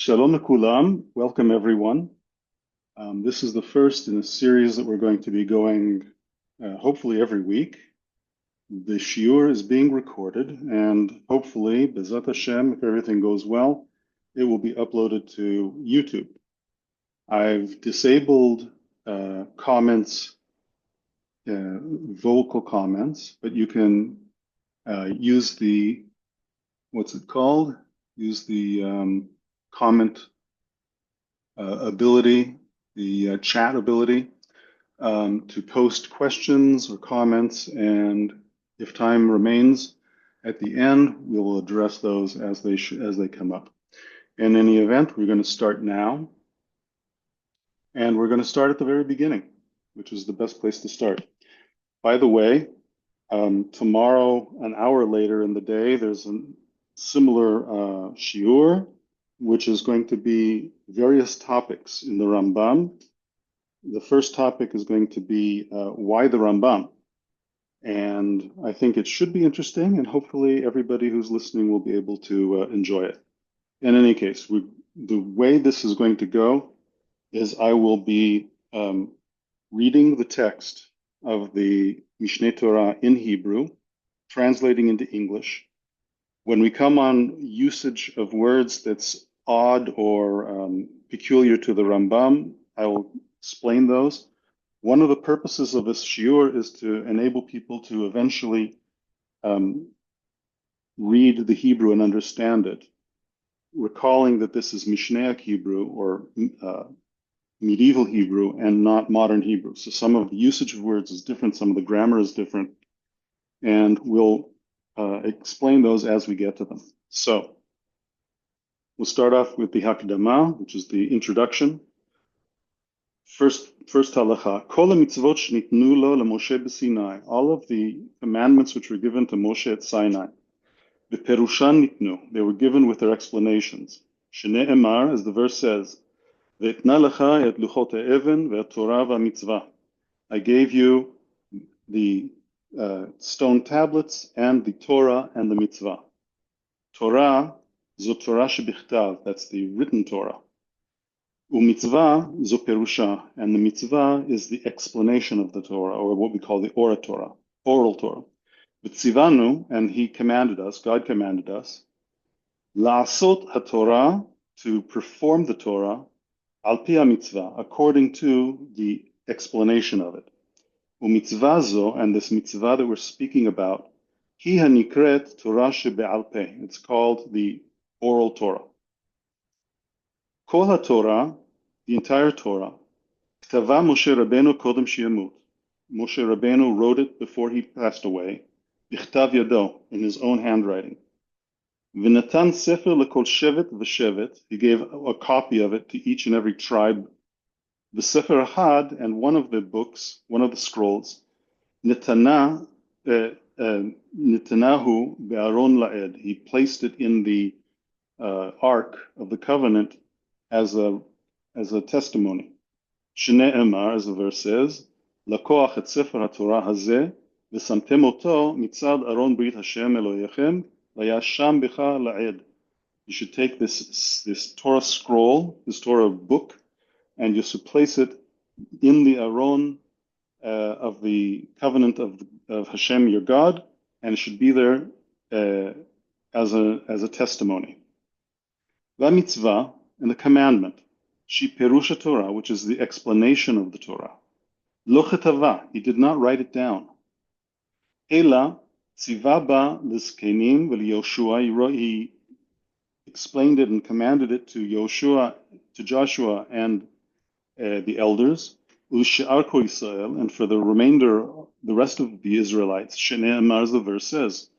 Shalom Kulam, welcome everyone. This is the first in a series that we're going to be going hopefully every week. The Shiur is being recorded and hopefully, Bezat Hashem, if everything goes well, it will be uploaded to YouTube. I've disabled comments, vocal comments, but you can use the, what's it called? Use the comment ability, the chat ability, to post questions or comments, and if time remains at the end, we will address those as they come up. In any event, we're going to start now, and we're going to start at the very beginning, which is the best place to start. By the way, tomorrow, an hour later in the day, there's a similar shiur, which is going to be various topics in the Rambam. The first topic is going to be why the Rambam? And I think it should be interesting, and hopefully everybody who's listening will be able to enjoy it. In any case, the way this is going to go is I will be reading the text of the Mishne Torah in Hebrew, translating into English. When we come on usage of words that's odd or peculiar to the Rambam, I will explain those. One of the purposes of this shiur is to enable people to eventually read the Hebrew and understand it, recalling that this is Mishnaic Hebrew or medieval Hebrew and not modern Hebrew. So some of the usage of words is different, some of the grammar is different, and we'll explain those as we get to them. So we'll start off with the Hakdama, which is the introduction. First halacha, kol mitzvot shnitnu lo leMoshe b'Sinai, all of the commandments which were given to Moshe at Sinai, v'perushan nitnu, they were given with their explanations. Shnei emar, as the verse says, v'etna lecha et luchot ha'even ve'torah v'mitzvah, I gave you the stone tablets and the Torah and the mitzvah. Torah, zo Torah shebichtav, that's the written Torah. Umitzvah zo perusha, and the mitzvah is the explanation of the Torah, or what we call the oratorah, oral Torah. V'tzivanu, and he commanded us, God commanded us, la'asot haTorah, to perform the Torah, al pi mitzvah, according to the explanation of it. Umitzvah zo, and this mitzvah that we're speaking about, hi hanikret Torah shebe'al peh, it's called the oral Torah. Kol HaTorah, the entire Torah, Ktava Moshe Rabbeinu kodem sheyamut. Moshe Rabbeinu wrote it before he passed away, Bichtav Yado, in his own handwriting. V'natan sefer lekol shevet v'shevet, he gave a copy of it to each and every tribe. V'sefer had, and one of the books, one of the scrolls, Netanahu be'aron la'ed, he placed it in the Ark of the Covenant as a testimony. Shnei emar, as the verse says, lakoach et sefer haTorah hazeh v'samtem oto mitzad aron brit Hashem Elohechem v'yasham b'cha la'ed. You should take this Torah scroll, this Torah book, and you should place it in the Aron of the covenant of Hashem, your God, and it should be there as a testimony. The mitzvah, and the commandment, Shi Perusha Torah, which is the explanation of the Torah. Lo chetava, he did not write it down. Ela tziva ba l'zkenim v'liyoshua, he explained it and commanded it to Joshua and the elders, u'she'ar kol Yisrael, and for the remainder, the rest of the Israelites. Shnei emar, as the verse says,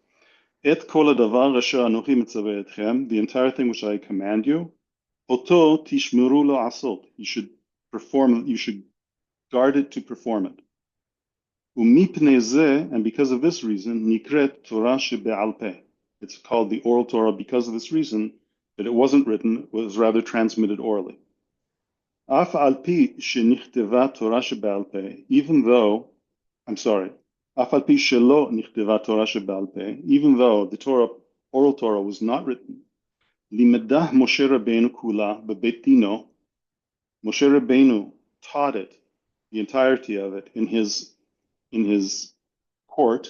Et kol hadavar asher anochi mitzaveh etchem, the entire thing which I command you, Oto tishmeru lo asot. You should perform. You should guard it to perform it. Umipnei zeh, and because of this reason, nikret Torah shebe'al peh. It's called the oral Torah because of this reason that it wasn't written; it was rather transmitted orally. Af al pi shenichteva Torah shebe'al peh. Even though, I'm sorry, af al pi shelo nichteva Torah shebe'al peh. Even though the Torah, oral Torah, was not written. Limedah Moshe Rabbeinu Kula Bebeit Dino. Moshe Rabbeinu taught it, the entirety of it, in his court,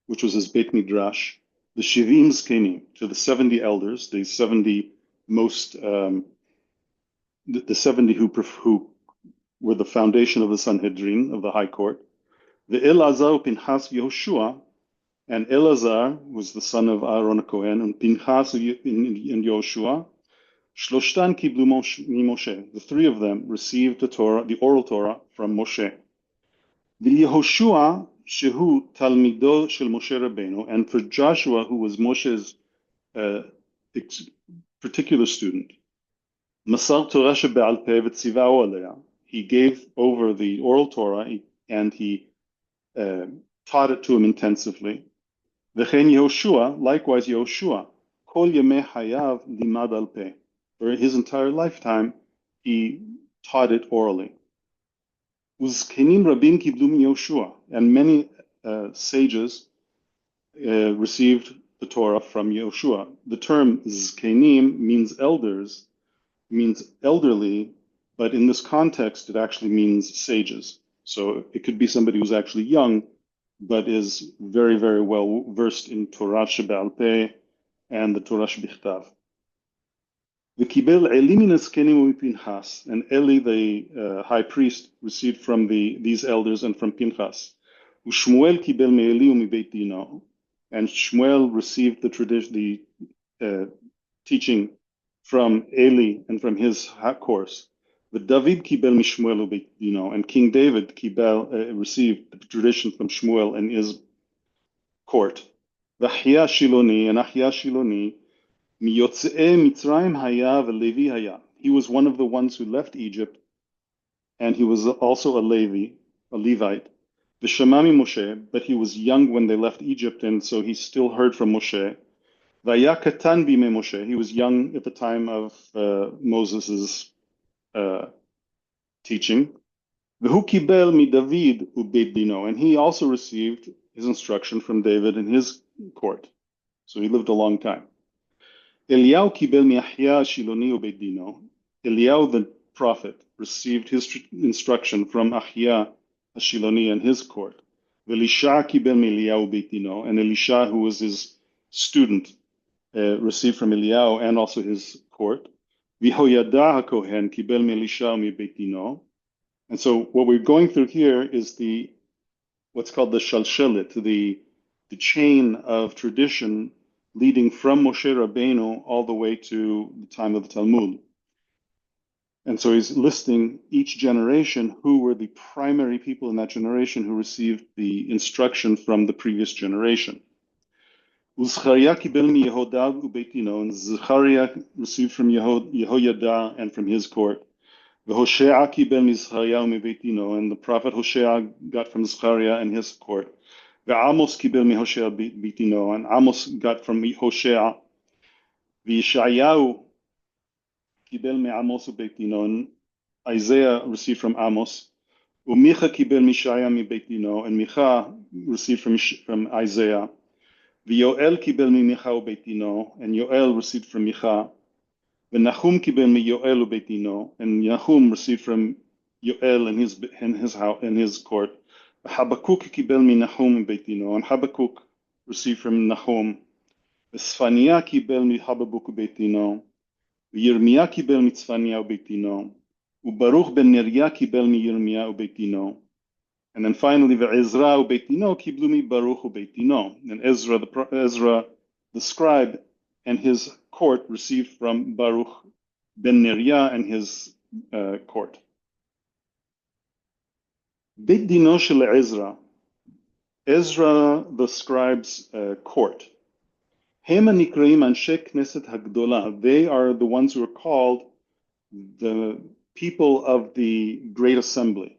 which was his Beit Midrash, the Shivim Zkenim, to the 70 elders, the 70 most, the 70 who were the foundation of the Sanhedrin, of the High Court. The Elazar Pinchas Yehoshua, and Elazar was the son of Aaron Cohen, and Pinchas and Yehoshua, Shloshtan Kiblu Moshe. The three of them received the Torah, the oral Torah, from Moshe. Yehoshua Shehu Talmido Shel Moshe Rabbeinu, and for Joshua, who was Moshe's particular student, Masar Torah shebe'al peh v'tzivao aleha. He gave over the oral Torah and he taught it to him intensively. V'chein Yehoshua, likewise Yehoshua, kol yemei hayav limad al peh. For his entire lifetime, he taught it orally. Uzkenim rabim kiblu min Yehoshua, and many sages received the Torah from Yehoshua. The term zkenim means elders, means elderly, but in this context, it actually means sages. So it could be somebody who's actually young, but is very, very well versed in Torah shebe'al peh and the Torah shebichtav. V'kibel Eli min hazkenim u'mipinchas, and Eli, the high priest, received from these elders and from Pinchas. U'Shmuel kibel me'Eli u'mibeit Dino, and Shmuel received the tradition, the teaching from Eli and from his course. David kibel mishmuel u'beit Dino, and King David received the tradition from Shmuel and his court. V'Achya Shiloni, and Achya Shiloni, miyotzei Mitzrayim haya v'Levi haya. He was one of the ones who left Egypt, and he was also a Levite. V'Shema Moshe, but he was young when they left Egypt, and so he still heard from Moshe. V'Haya katan b'mei Moshe. He was young at the time of Moses's teaching. V'hu kibel mi David u'beit Dino, and he also received his instruction from David in his court. So he lived a long time. Eliyahu kibel mi Achya Shiloni u'beit Dino. Eliyahu the prophet received his instruction from Achya Shiloni and his court. Elisha kibel mi Eliyahu u'beit Dino, and Elisha, who was his student, received from Eliyahu and also his court. V'Yehoyada HaKohen kibel mi Elisha u'mibeit Dino. And so what we're going through here is what's called the shalshelet, the chain of tradition leading from Moshe Rabbeinu all the way to the time of the Talmud. And so he's listing each generation who were the primary people in that generation who received the instruction from the previous generation. Uzchariah kibel mi Yehoda u'beit Dino, and Zechariah received from Yehoyada and from his court. V'Hoshea kibel mi Zechariah u'mibeit Dino, and the prophet Hoshea got from Zechariah and his court. V'Amos kibel mi Hoshea beit Dino, and Amos got from Hoshea. V'Yeshayahu kibel mi Amos u'beit Dino, and Isaiah received from Amos. U'Micha kibel mi Shaya mi beit Dino, and Micha received from Isaiah. V'Yoel kibel mi Micha u'beit Dino, and Yoel received from Micha. V'Nachum kibel mi Yoel u'beit Dino, and Nahum received from Yoel and his court. Habakkuk kibel mi Nahum u'beit Dino, and Habakkuk received from Nahum. V'Sfania kibel mi Habakkuk u'beit Dino, v'Yirmiyah kibel mi Tzfania u'beit Dino, u'Baruch ben Neriah kibel mi Yirmiyah u'beit Dino. And then finally, Ezra u'beit Dino kiblu mi Baruch u'beit Dino. And Ezra, the scribe, and his court received from Baruch ben Neriah and his court. Beit Dino shel Ezra, Ezra the scribe's court. Hema nikraim anshe knesset hagdola. They are the ones who are called the people of the great assembly.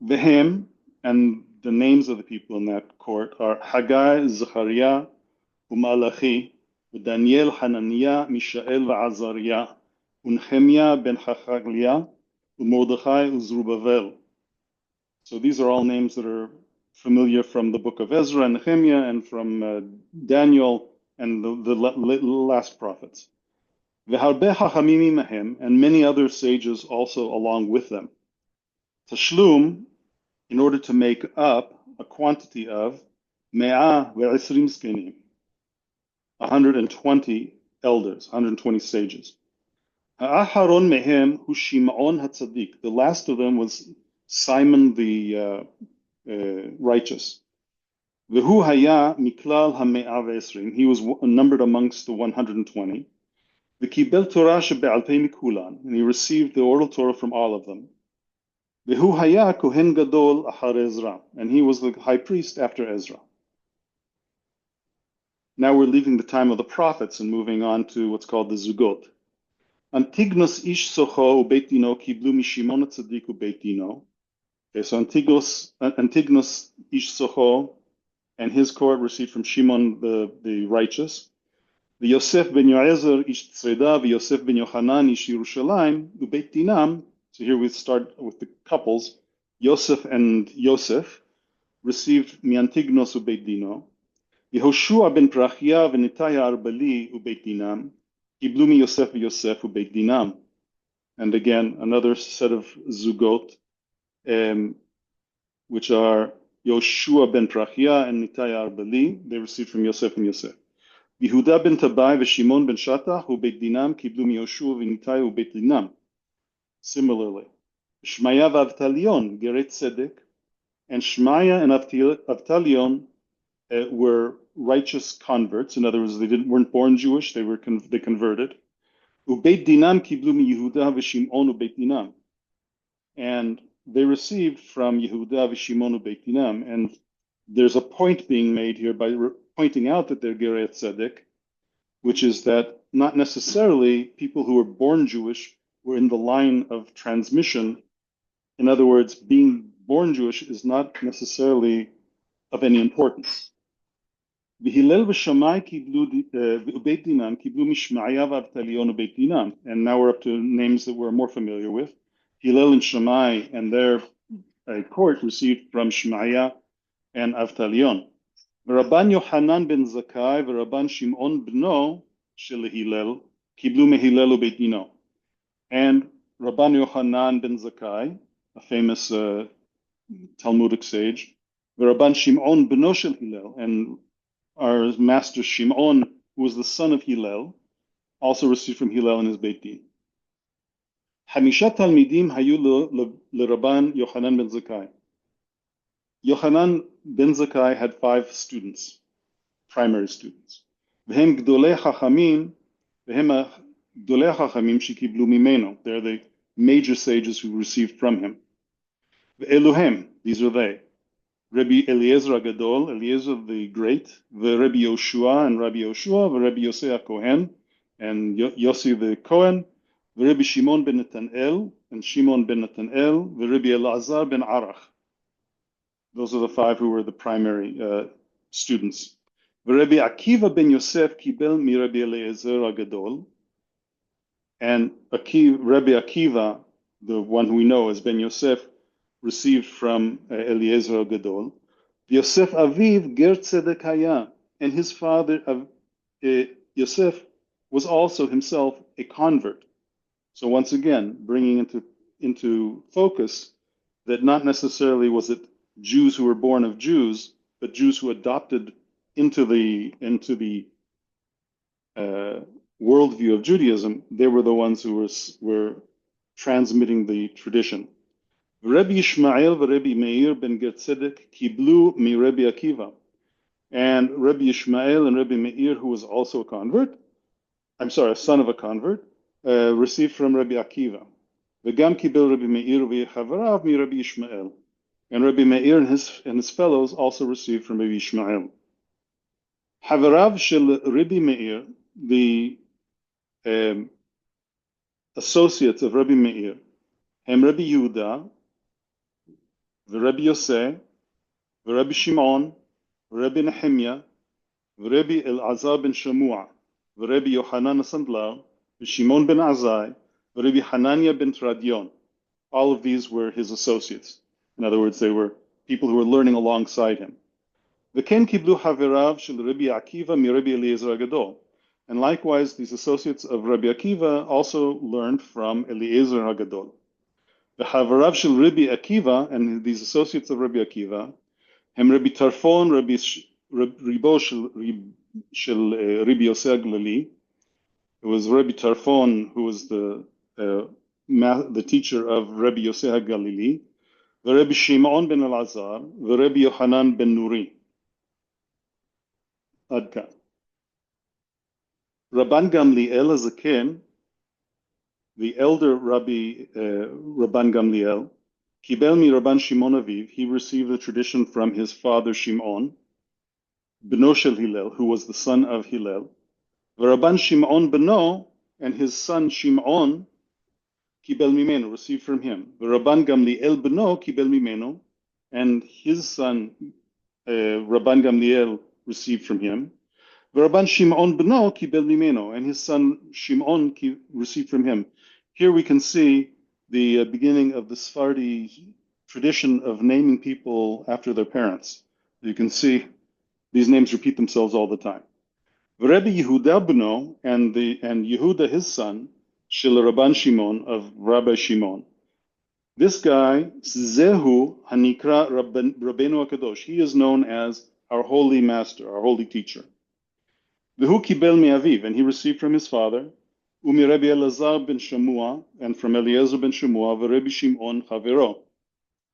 Vehem, and the names of the people in that court are Haggai, Zechariah, Umalachi, Daniel, Hananiah, Mishael, Azariah, Nehemiah ben Hachaliah, Mordechai, Zerubbabel. So these are all names that are familiar from the book of Ezra and Nehemiah and from Daniel and the last prophets. V'harbe hachamim imahem, and many other sages also along with them. Tashlum, in order to make up a quantity of me'ah ve'esrim zkenim, 120 elders, 120 sages. Ha'aharon mehem hu Shimon HaTzadik. The last of them was Simon the righteous. V'hu haya miklal ha'me'ah ve'esrim. He was numbered amongst the 120. V'kibel Torah shebe'al pei mikulan. And he received the oral Torah from all of them. V'hu haya kohen gadol achar Ezra. And he was the high priest after Ezra. Now we're leaving the time of the prophets and moving on to what's called the Zugot. Antignos ish socho ubeit dino kiblu mishimon tzaddik ubeit dino. Okay, so Antignos ish socho and his court received from Shimon the righteous. The Yosef ben Yoezer ish tzreda, the Yosef ben Yochanan ish Yerushalayim ubeit dinam. So here we start with the couples. Yosef and Yosef received miantignos ubeit dino. Yehoshua ben Prachia v'Nitaya Arbali ubeit dinam. Kiblumi Yosef v'Yosef ubeit dinam. And again, another set of zugot, which are Yoshua ben Prachia and Nitaya Arbali. They received from Yosef and Yosef. Yehuda ben Tabai v'Shimon ben Shatach ubeit dinam. Kiblumi Yoshua v'Nitaya ubeit dinam. Similarly, Shmaya v'Avtalion Geret Tzedek, and Shmaya and Avtalion were righteous converts. In other words, they weren't born Jewish; they converted. Ubeit dinam kiblu mi Yehuda v'Shimon ubeit dinam, and they received from Yehuda v'Shimon ubeit dinam. And there's a point being made here by pointing out that they're Gerei Tzedek, which is that not necessarily people who were born Jewish were in the line of transmission. In other words, being born Jewish is not necessarily of any importance. And now we're up to names that we're more familiar with. Hillel and Shammai and their court received from Shmaya and Avtalion. Rabban Yohanan ben Zakkai v'Rabban Shimon bno shel Hillel kiblu mehillel ubeit dino. And Rabban Yohanan ben Zakkai, a famous Talmudic sage, v'Rabban Shimon bno shel Hillel, and our master Shimon, who was the son of Hillel, also received from Hillel in his Beit Din. Hamisha Talmidim hayu l'Rabban Yochanan ben Zakkai. Yochanan ben Zakkai had 5 students, primary students. V'hem gdolei chachamim, v'hem gdolei chachamim shekiblu mimeno. They're the major sages who received from him. V'eluhem, these are they. Rabbi Eliezer Agadol, Eliezer the Great, the Rabbi Yoshua and Rabbi Yoshua, the Rabbi Yosei Kohen, and Yossi the Kohen, the Rabbi Shimon ben Netanel, and Shimon ben Netanel, the Rabbi Elazar ben Arach. Those are the 5 who were the primary students. The Rabbi Akiva ben Yosef kibel mi Rabbi Eliezer Agadol, and Rabbi Akiva, the one who we know as Ben Yosef, received from Eliezer Gadol. Yosef Aviv Ger Tzedek Haya, and his father Yosef was also himself a convert. So once again, bringing into focus that not necessarily was it Jews who were born of Jews, but Jews who adopted into the worldview of Judaism. They were the ones who were transmitting the tradition. Rabbi Yishmael v'Rabbi Meir ben Ger Tzedek kiblu mi Rabbi Akiva. And Rabbi Yishmael and Rabbi Meir, who was also a son of a convert, received from Rabbi Akiva. V'gam kibel Rabbi Meir v'chavarav mi Rabbi Yishmael. And Rabbi Meir and his fellows also received from Rabbi Yishmael. Havarav shel Rabbi Meir, the associates of Rabbi Meir, hem Rabbi Yehuda, the Rabbi Yosef, the Rabbi Shimon, the Rabbi Nehemiah, the Rabbi Elazar ben Shamua, the Rabbi Yohanan Sandlar, the Shimon ben Azai, the Rabbi Hanania ben Tradion. All of these were his associates. In other words, they were people who were learning alongside him. וכן קיבלו חבריו של רבי עקיבא מרבי אליעזר הגדול. And likewise, these associates of Rabbi Akiva also learned from Eliezer Hagadol. וחבריו של רבי עקיבא, and these associates of Rabbi Akiva, הם רבי טרפון, ריבו של רבי יוסי הגלילי. It was Rabbi Tarfon who was the teacher of Rabbi Yosef HaGalili, ורבי שמעון ben Elazar, ורבי יוחנן ben Nuri. עד כאן. Rabban Gamliel HaZaken, the elder Rabban Gamliel, קיבל מרבן שמעון אביו, he received the tradition from his father Shimon, בנו של Hillel, who was the son of Hillel, ורבן שמעון בנו, and his son Shimon, קיבל ממנו, received from him. ורבן גמליאל בנו קיבל ממנו, and his son Rabban Gamliel received from him. ורבן שמעון בנו קיבל ממנו, and his son Shimon received from him. Here we can see the beginning of the Sephardi tradition of naming people after their parents. You can see these names repeat themselves all the time. Rabbi Yehuda bno, and Yehuda his son, shel Rabban Shimon, of Rabbi Shimon. This guy, Zehu Hanikra Rabbeinu HaKadosh, he is known as our holy master, our holy teacher. Vehu kibel mi'aviv, and he received from his father, umi Rabbi Elazar ben Shamua, and from Eliezer ben Shamua, v'Rabbi Shimon Chavero,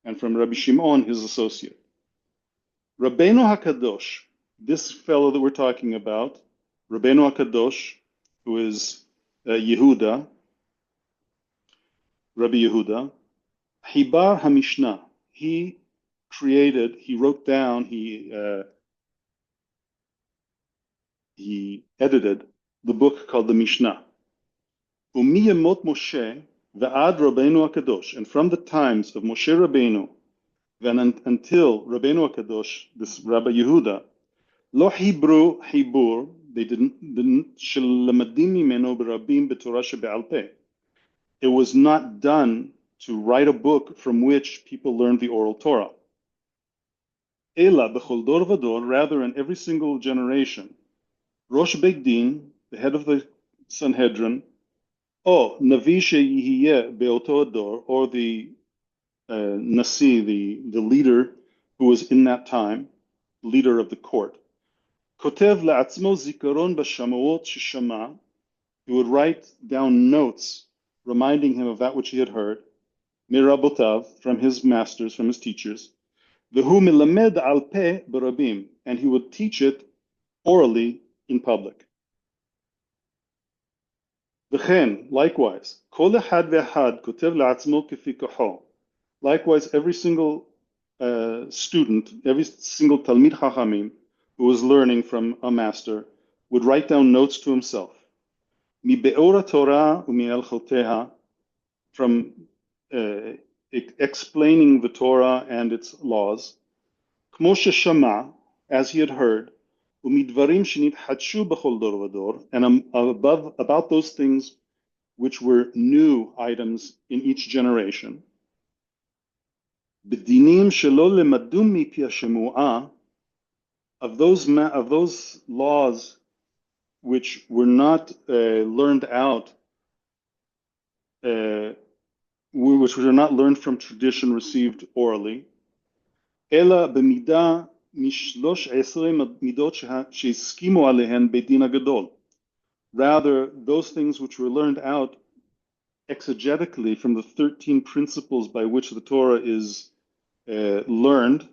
and from Rabbi Shimon, his associate. Rabbeinu HaKadosh, this fellow that we're talking about, Rabbeinu HaKadosh, who is Yehuda, Rabbi Yehuda, Hibar HaMishnah, he wrote down, he edited the book called the Mishnah. Umiyemot Moshe ve'ad Rabbeinu HaKadosh, and from the times of Moshe Rabbeinu, until Rabbeinu HaKadosh, this Rabbi Yehuda, lo hibru hibur, they didn't shelamadim mimeno berabim b'torah shebe'al peh. It was not done to write a book from which people learned the oral Torah. Ela b'chol dor v'dor, rather in every single generation, Rosh Beit Din, the head of the Sanhedrin, or Navi sheyihiyeh be'oto ador, or the Nasi, the leader who was in that time, leader of the court, Kotev la'atzmo zikaron b'shamuot sheshama, he would write down notes reminding him of that which he had heard, mirabotav, from his masters, from his teachers, v'hu milamed al peh barabim, and he would teach it orally in public. V'chen, likewise, kol echad ve'echad kotev la'atzmo kefi kocho. Likewise, every single student, every single Talmid Chachamim who was learning from a master would write down notes to himself. Mi be'ora Torah u'mi'elchoteha, from explaining the Torah and its laws. Kmo sheshama, as he had heard, u'midvarim shenithadshu b'chol dor v'dor, and about those things which were new items in each generation. B'dinim shelo lemadum mipi hashemua, of those laws which were not learned out, which were not learned from tradition received orally. Ela b'midah mishlosh esrei midot sheskimu alehen beit din hagadol. Rather, those things which were learned out exegetically from the 13 principles by which the Torah is learned,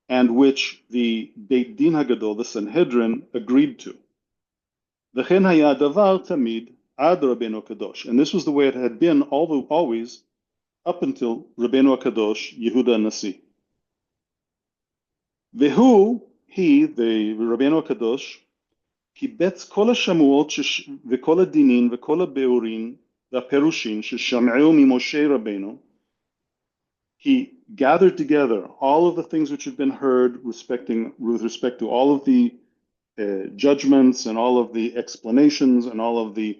and which the Beit Din Hagadol, the Sanhedrin, agreed to. V'chen haya davar tamid ad Rabbeinu HaKadosh, and this was the way it had been always up until Rabbeinu HaKadosh, Yehuda Nasi. Vehu, he, the Rabbeinu HaKadosh, kibetz kol hashamuot v'kol hadinin v'kol habeurin v'perushin shesham'eu mimoshe Rabbeinu. He gathered together all of the things which had been heard with respect to all of the judgments and all of the explanations and all of the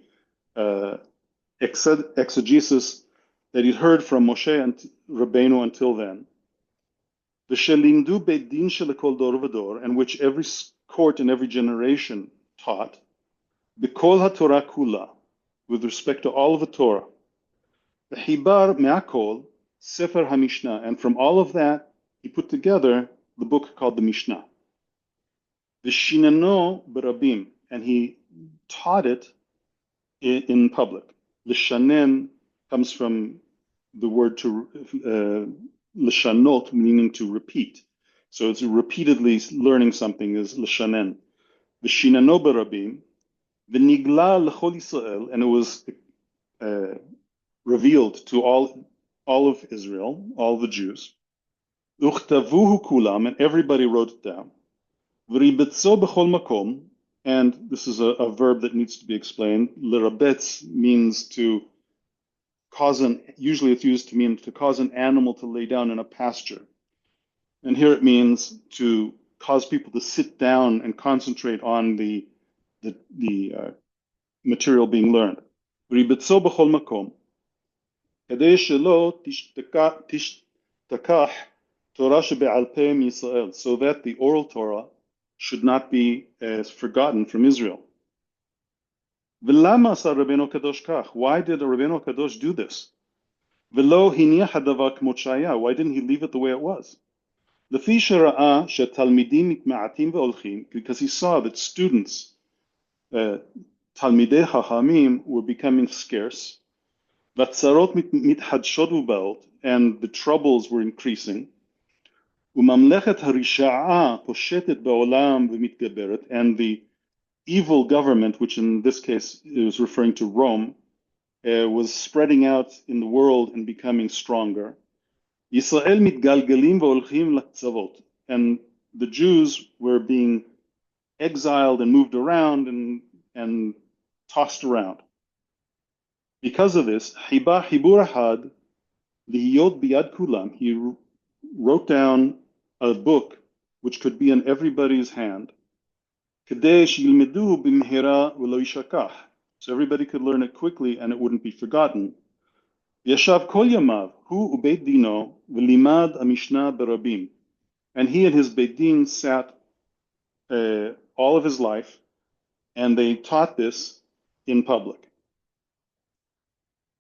exegesis that he'd heard from Moshe and Rabbeinu until then. V'shelimdu beit din shelekol dor v'dor, and which every court in every generation taught, b'kol haTorah kula, with respect to all of the Torah. V'chibar me'akol sefer HaMishnah, and from all of that, he put together the book called the Mishnah. V'shinano b'rabim, and he taught it in public. L'shanen comes from the word to l'shanot, meaning to repeat. So it's repeatedly learning something is l'shanen. V'shinano b'rabim, v'nigla l'chol Yisrael, and it was revealed to all of Israel, all the Jews. Uchtavuhu kulam, and everybody wrote it down. V'ribetzo b'chol makom, and this is a verb that needs to be explained. L'rabetz means to cause usually it's used to mean to cause an animal to lay down in a pasture. And here it means to cause people to sit down and concentrate on the material being learned. V'ribetzo b'chol makom, kadei shelo tishtakach Torah shebe'al peh miYisrael, so that the oral Torah should not be forgotten from Israel. V'lama asa Rabbeinu Kadosh kach? Why did Rabbeinu Kadosh do this? V'lo hiniach hadavar k'mot shaya? Why didn't he leave it the way it was? Lefi shera'a shetalmidim mitma'atim ve'olchim, because he saw that students, talmidei chachamim, were becoming scarce. V'tzarot mitchadshot u'ba'ot, and the troubles were increasing. U'mamlechet harisha'a poshetet ba'olam v'mitgaberet, and the evil government, which in this case is referring to Rome, was spreading out in the world and becoming stronger. Yisrael mitgalgalim v'olchim l'tzavot, and the Jews were being exiled and moved around and tossed around. Because of this, hibur ahad lihiyot biyad kulam, he wrote down a book which could be in everybody's hand, kedei sheyilmedu b'mehira v'lo yishakach, so everybody could learn it quickly and it wouldn't be forgotten. Yashav kol yamav hu ubeit dino v'limad HaMishnah berabim, and he and his beit din sat all of his life, and they taught this in public.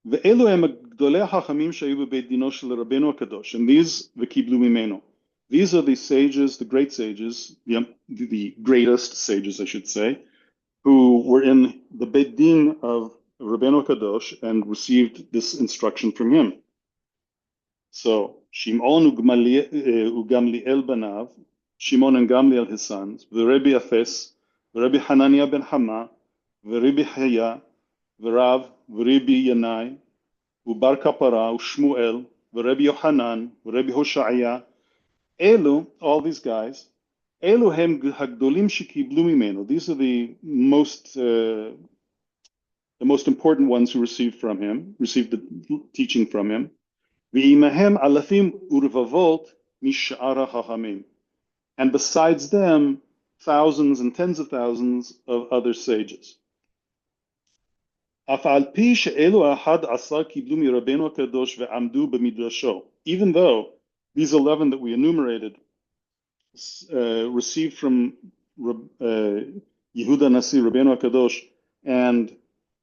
Ve'elu hem gdolei hachamim shayu b'beit dino shel Rabbeinu HaKadosh, and these v'kiblu mimenu. These are the sages, the great sages, the greatest sages, I should say, who were in the beit din of Rabbeinu HaKadosh and received this instruction from him. So, Shimon uGamliel banav, Shimon and Gamliel his sons, v'Rebbe Afes, v'Rebbe Hananiah ben Hama, v'Rebbe Haya, v'Rav, v'Rebbe Yanai, v'Bar Kapara, v'Shmuel, v'Rebbe Yohanan, v'Rebbe Hosha'aya. Elu, all these guys, Elu hem hagdolim shekiblu mimenu. These are the most important ones who received the teaching from him. V'imahem alafim urvavot mish'ara chachamim. And besides them, thousands and tens of thousands of other sages. Af al pi she'elu ahad asar kiblu mi Rabbeinu HaKadosh ve'amdu b'midrasho. Even though these 11 that we enumerated received from Yehuda Nasi, Rabbeinu HaKadosh, and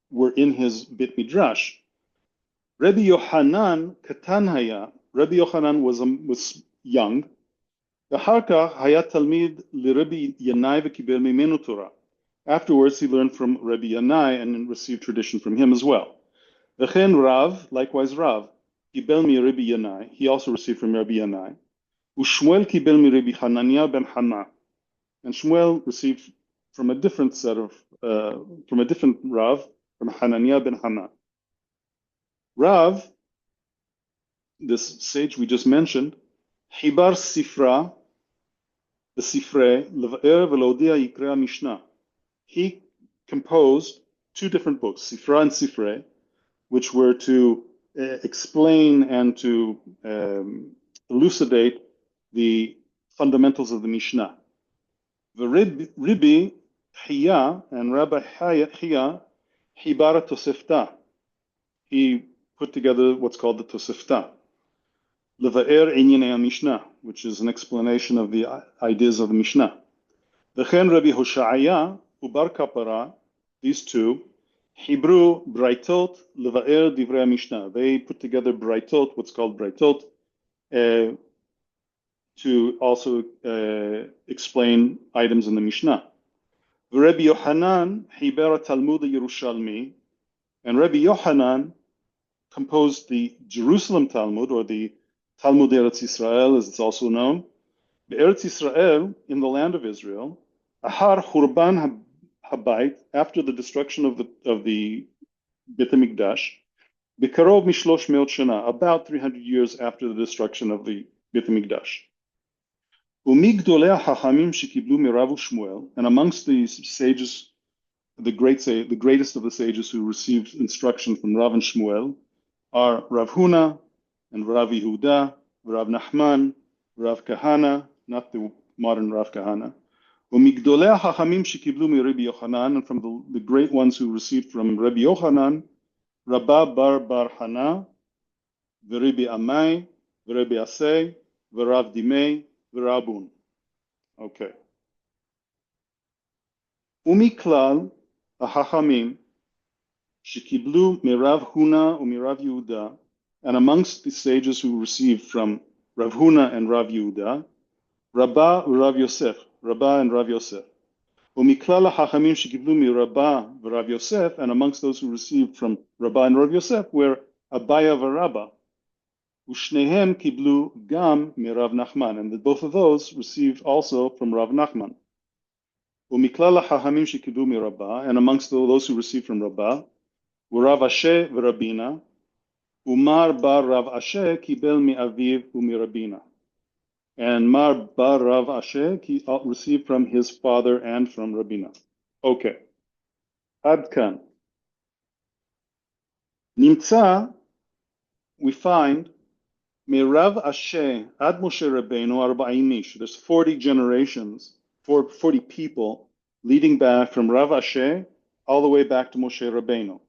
were in his Bit Midrash. Rabbi Yohanan Katan Haya, Rabbi Yohanan was young. V'harkach haya talmid liRabbi Yanai v'kibel mimenu Torah. Afterwards, he learned from Rabbi Yanai and received tradition from him as well. V'chen Rav, likewise Rav, kibel mi Rabbi Yanai, he also received from Rabbi Yanai. Ushmuel kibel mi Rabbi Hananiah ben Hama, and Shmuel received from a different Rav, from Hananiah ben Hama. Rav, this sage we just mentioned, Hibar Sifra, the Sifre, Levaer Velodia Yikra Mishnah. He composed two different books, Sifra and Sifre, which were to explain and to elucidate the fundamentals of the Mishnah. The Rabbi Hiya and Rabbi Hiya, Hibara Tosefta. He put together what's called the Tosefta. Leva'er Inyanei Mishnah, which is an explanation of the ideas of the Mishnah. V'chen Rabbi Hosha'aya ubar Kapara, these two, Hebrew Braitot Leva'er Divrei Mishnah. They put together Braitot, what's called Braitot, to also explain items in the Mishnah. Rabbi Yohanan Hibera Talmud Yerushalmi, and Rabbi Yohanan composed the Jerusalem Talmud, or the Talmud Eretz Israel, as it's also known. The Eretz Israel, in the land of Israel, Ahar Hurban Habayit, after the destruction of the Beit HaMikdash, Bekarov Mishlosh Meot Shana, about 300 years after the destruction of the Beit HaMikdash. Umigdolei Hachamim Shekiblu Mirav Shmuel, and amongst the sages, the greatest of the sages who received instruction from Rav and Shmuel are Rav Huna and Rav Yehuda, Rav Nachman, Rav Kahana, not the modern Rav Kahana. Umigdolei Hachamim Shekiblu Rabbi Yochanan, and from the great ones who received from Rabbi Yochanan, Rabba Bar Hana, Rabbi Amai, Rabbi Asay, Rav Dimei, Rabun. Okay. Umiklal Hachamim Shekiblu Mirav Huna Umirav Yehuda, and amongst the sages who received from Rav Huna and Rav Yehuda, Rabba Rav Yosef, Rabba and Rav Yosef. Umiklal Hachamim Shekiblu Mirabba Rav Yosef, and amongst those who received from Rabba and Rav Yosef were Abaya Varabba. Ushnehem Kiblu Gam Mirav Nachman, and both of those received also from Rav Nachman. Umiklal Hachamim Shekiblu Mirabba, and amongst those who received from Rabba were Rav Ashe Verabina. Umar bar Rav Ashe Kibel Mi Aviv Umirabina, and Mar bar Rav Ashe received from his father and from Rabina. Okay. Ad kan. Nimtza, we find Mirav Ashe Ad Moshe Rabbeinu Arba'in Ish. There's 40 generations, 40 people leading back from Rav Ashe all the way back to Moshe Rabbeinu.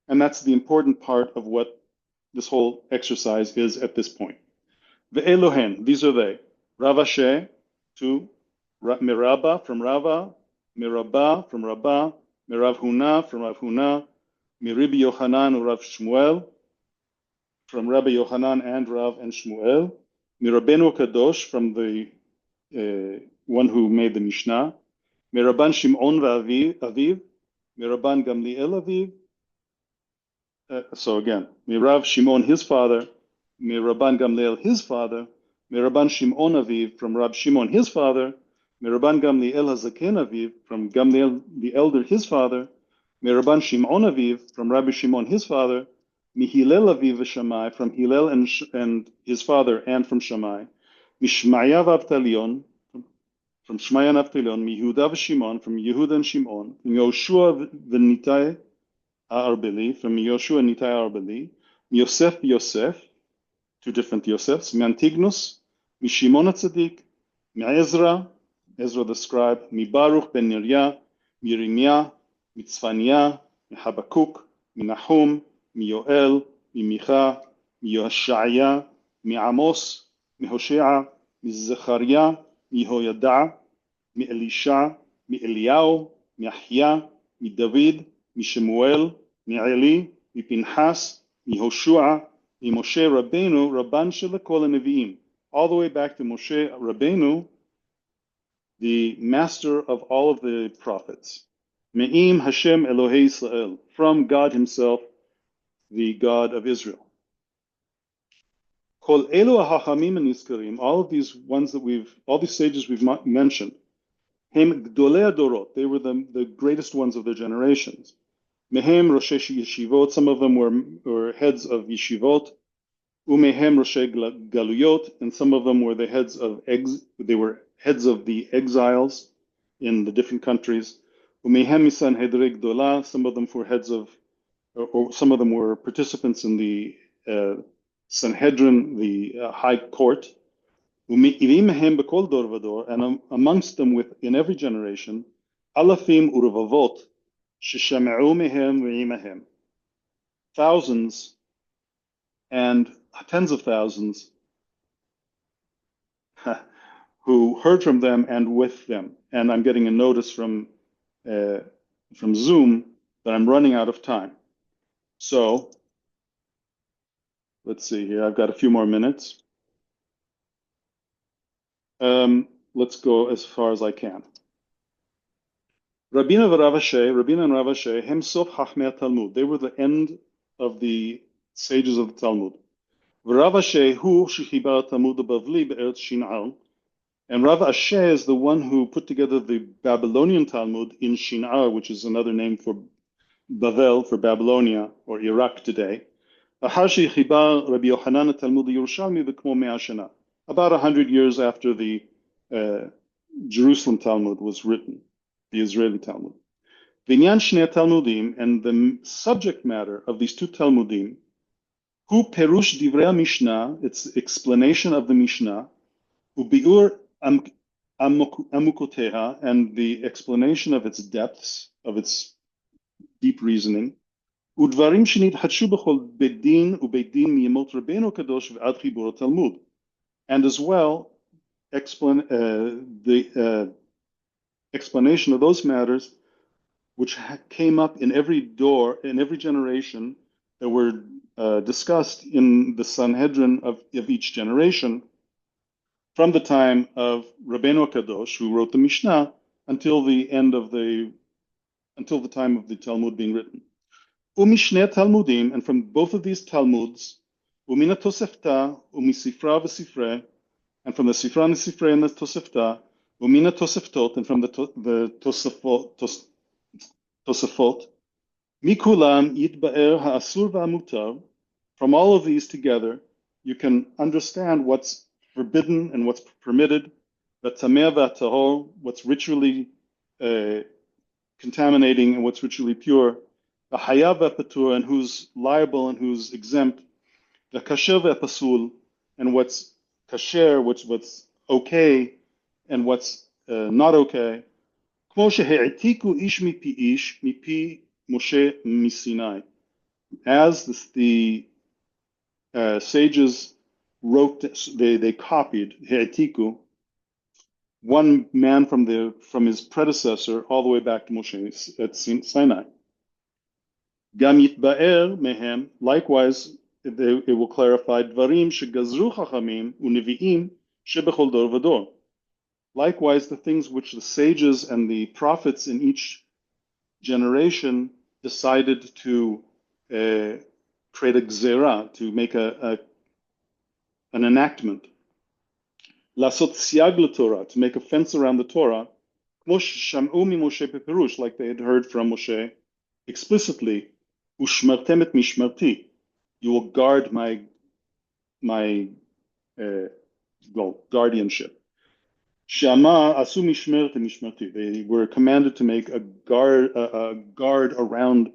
And that's the important part of what this whole exercise is at this point. Ve'elohen, these are they. Rav Ashe, to Mirabba from Rava, Mirabba from Rabba, Mirav Huna from Rav Huna, Miribi Yochanan Rav Shmuel, from Rabbi Yochanan and Rav and Shmuel, Mirabenu Kadosh, from the one who made the Mishnah, Miraban Shimon Aviv, Miraban Gamliel Aviv. So again, Mirav Shimon his father, Miraban Gamliel his father, Miraban Shimon Aviv from Rab Shimon his father, Miraban Gamliel Hazaken Aviv from Gamliel the elder his father, Miraban Shimon Aviv from Rabbi Shimon his father, Mihilel Aviv Shammai from Hillel and his father and from Shammai, Mishmaya Vavtalion from Shmaya Naftalion, Mihuda Shimon from Yehuda and Shimon, from Yoshua V'Nitai Arbeli from Yoshua and Nitai Arbeli, Yosef, two different Yosefs, Mantignus, Mishimon HaTzadik, Ezra the scribe, Baruch ben Neriah, Yirmiyah, Tzfaniah, Habakuk, Nahum, Yoel, Micha, Yoshaya, Amos, Hosea, Zechariah, Yehoyada, Elisha, Eliyahu, Yahya, David, Shemuel, Eli, Pinchas, Yehoshua, Moshe Rabbeinu, Rabban Shelakol Nevi'im, all the way back to Moshe Rabbeinu, the master of all of the prophets. Me'im Hashem Elohei Israel, from God Himself, the God of Israel. Kol Elu HaChamim Niskarim, all of these ones that all these sages we've mentioned, Hem Gdolei Adorot, they were the greatest ones of their generations. Mehem Roshei Yeshivot, some of them were heads of yeshivot. Umehem Roshei Galuyot, and some of them were the heads of the exiles in the different countries. Umehem Sanhedrei Gdolah, some of them were heads of, or some of them were participants in the Sanhedrin, the high court. Umehem Bekol Dor Vador, and amongst them in every generation, Alafim Urvavot, Shesham'u Mehem Ve'imahem, thousands and tens of thousands who heard from them and with them. And I'm getting a notice uh, from Zoom that I'm running out of time. So let's see here. I've got a few more minutes. Let's go as far as I can. Rabina and Rav Ashi, hem sof Chachmei Talmud. They were the end of the sages of the Talmud. Rav Ashi hu shechibar Talmud Bavli be'eretz Shin'ar. And Rav Ashi is the one who put together the Babylonian Talmud in Shin'ar, which is another name for Bavel, for Babylonia, or Iraq today. Ahar shechibar Rabbi Yochanan Talmud Yerushalmi v'kmo mea shana. About 100 years after the Jerusalem Talmud was written, the Israeli Talmud. Vinyan Shnei Talmudim, and the subject matter of these two Talmudim, hu perush divrei Mishnah, its explanation of the Mishnah, ubiur amukoteha, and the explanation of its depths, of its deep reasoning, udvarim shenithadshu b'chol bedin ubedin miyemot Rabbeinu Kadosh v'ad chibur Talmud, and as well the explanation of those matters which came up in every generation that were discussed in the Sanhedrin of each generation, from the time of Rabbeinu Kadosh, who wrote the Mishnah, until the time of the Talmud being written. Umishne Talmudim, and from both of these Talmuds, umina Tosefta, umisifra v'sifre, and from the Sifra and the Sifrei and the Tosefta, umina Toseftot, and from the Tosefot, mikulam yitba'er ha'asur va'amutar. From all of these together, you can understand what's forbidden and what's permitted, v'tameh v'atahor, what's ritually contaminating and what's ritually pure, v'hayav v'patur, and who's liable and who's exempt, v'kasher v'pasul, and what's kasher, what's okay, and what's not okay. כמו שהעתיקו איש מפי איש, מפי משה מסיני. As the sages wrote, they copied, העתיקו, one man from his predecessor all the way back to Moshe at Sinai. גם יתבאר מהם, likewise, it will clarify, דברים שגזרו חכמים ונביאים שבכל דור ודור. Likewise, the things which the sages and the prophets in each generation decided to create a gzera, to make an enactment. Lasot siag l'Torah, to make a fence around the Torah, like they had heard from Moshe explicitly, ushmartem et mishmarti, you will guard my guardianship. Shama asu mishmeret mishmarti. They were commanded to make a guard around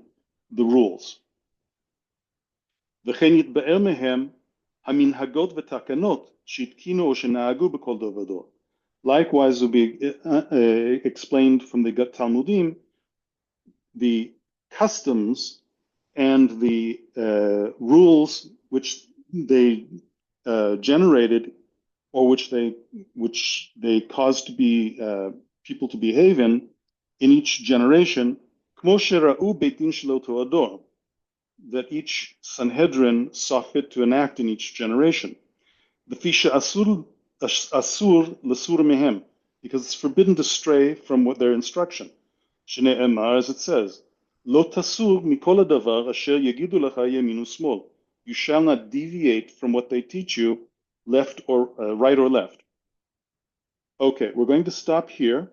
the rules. V'chen yitba'er mehem haminhagot v'takanot shitkinu o shenahagu b'kol dor v'dor. Likewise, will be explained from the Talmudim the customs and the rules which they generated, or which they caused to be people to behave in each generation, that each Sanhedrin saw fit to enact in each generation. The fisha asur l'sur mehem, because it's forbidden to stray from what their instruction. Shnei emar, as it says, lo tasur mikol hadavar asher yagidu lecha yamin u'smol. You shall not deviate from what they teach you, left or right or left. Okay, we're going to stop here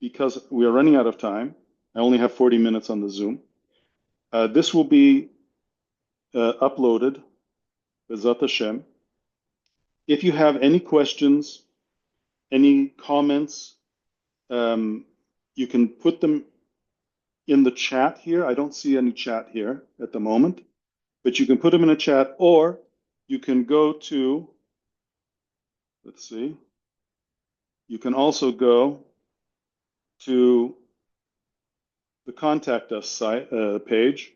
because we are running out of time. I only have 40 minutes on the Zoom. This will be uploaded, B'ezrat Hashem. If you have any questions, any comments, you can put them in the chat here. I don't see any chat here at the moment, but you can put them in a chat, or you can go to, let's see, you can also go to the Contact Us site, page,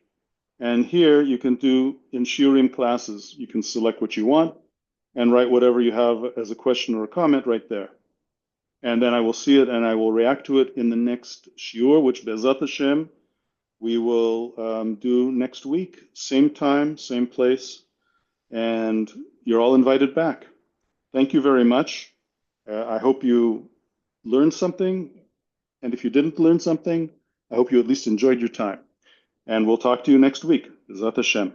and here you can do in Shiurim classes. You can select what you want, and write whatever you have as a question or a comment right there. And then I will see it and I will react to it in the next shiur, which Be'ezat Hashem we will do next week, same time, same place, and you're all invited back. Thank you very much. I hope you learned something, and if you didn't learn something, I hope you at least enjoyed your time. And we'll talk to you next week. Be'ezat Hashem.